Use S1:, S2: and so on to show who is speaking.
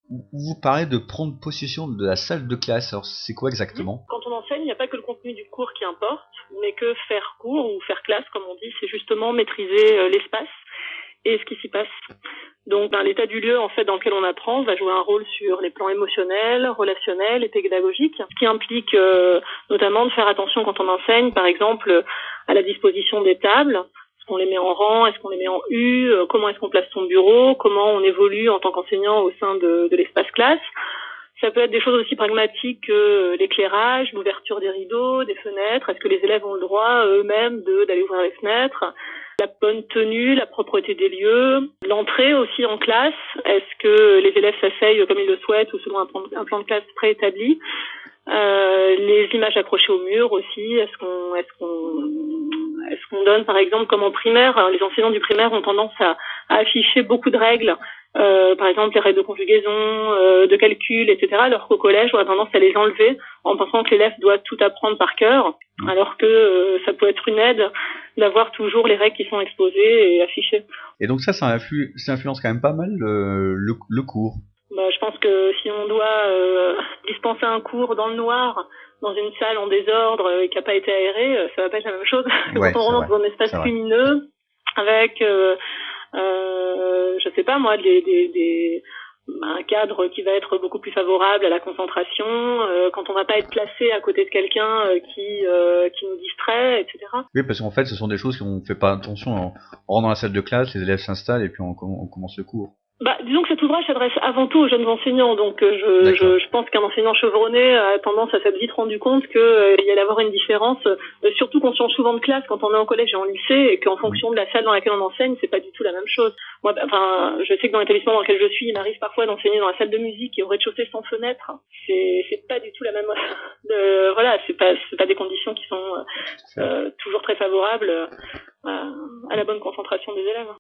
S1: Vous parlez de prendre possession de la salle de classe. Alors, c'est quoi exactement?
S2: Quand on enseigne, il n'y a pas que le contenu du cours qui importe, mais que faire cours ou faire classe, comme on dit, c'est justement maîtriser l'espace et ce qui s'y passe. Donc, l'état du lieu en fait dans lequel on apprend va jouer un rôle sur les plans émotionnels, relationnels et pédagogiques, ce qui implique notamment de faire attention quand on enseigne, par exemple, à la disposition des tables. Est-ce qu'on les met en rang, est-ce qu'on les met en U, comment est-ce qu'on place son bureau, comment on évolue en tant qu'enseignant au sein de l'espace classe. Ça peut être des choses aussi pragmatiques que l'éclairage, l'ouverture des rideaux, des fenêtres. Est-ce que les élèves ont le droit eux-mêmes d'aller ouvrir les fenêtres? La bonne tenue, la propreté des lieux, l'entrée aussi en classe. Est-ce que les élèves s'asseyent comme ils le souhaitent ou selon un plan de classe préétabli? Les images accrochées au mur aussi. Est-ce qu'on donne, par exemple, comme en primaire, les enseignants du primaire ont tendance à afficher beaucoup de règles. Par exemple, les règles de conjugaison, de calcul, etc., alors qu'au collège, on a tendance à les enlever en pensant que l'élève doit tout apprendre par cœur, alors que ça peut être une aide d'avoir toujours les règles qui sont exposées et affichées.
S1: Et donc ça influence quand même pas mal le cours.
S2: Je pense que si on doit dispenser un cours dans le noir, dans une salle en désordre et qui n'a pas été aérée, ça va pas être la même chose.
S1: Ouais,
S2: quand on rentre dans un espace lumineux, avec je sais pas moi, un cadre qui va être beaucoup plus favorable à la concentration, quand on va pas être placé à côté de quelqu'un qui nous distrait, etc.
S1: Oui, parce qu'en fait, ce sont des choses qu'on fait pas attention. On rentre dans la salle de classe, les élèves s'installent et puis on commence le cours.
S2: Disons que cet ouvrage s'adresse avant tout aux jeunes enseignants, donc je pense qu'un enseignant chevronné a tendance à s'être vite rendu compte qu'il y allait avoir une différence, surtout qu'on change souvent de classe quand on est en collège et en lycée, et qu'en fonction de la salle dans laquelle on enseigne, c'est pas du tout la même chose. Moi, je sais que dans l'établissement dans lequel je suis, il m'arrive parfois d'enseigner dans la salle de musique et au rez-de-chaussée sans fenêtre. C'est pas du tout la même. Voilà, c'est pas des conditions qui sont toujours très favorables à la bonne concentration des élèves.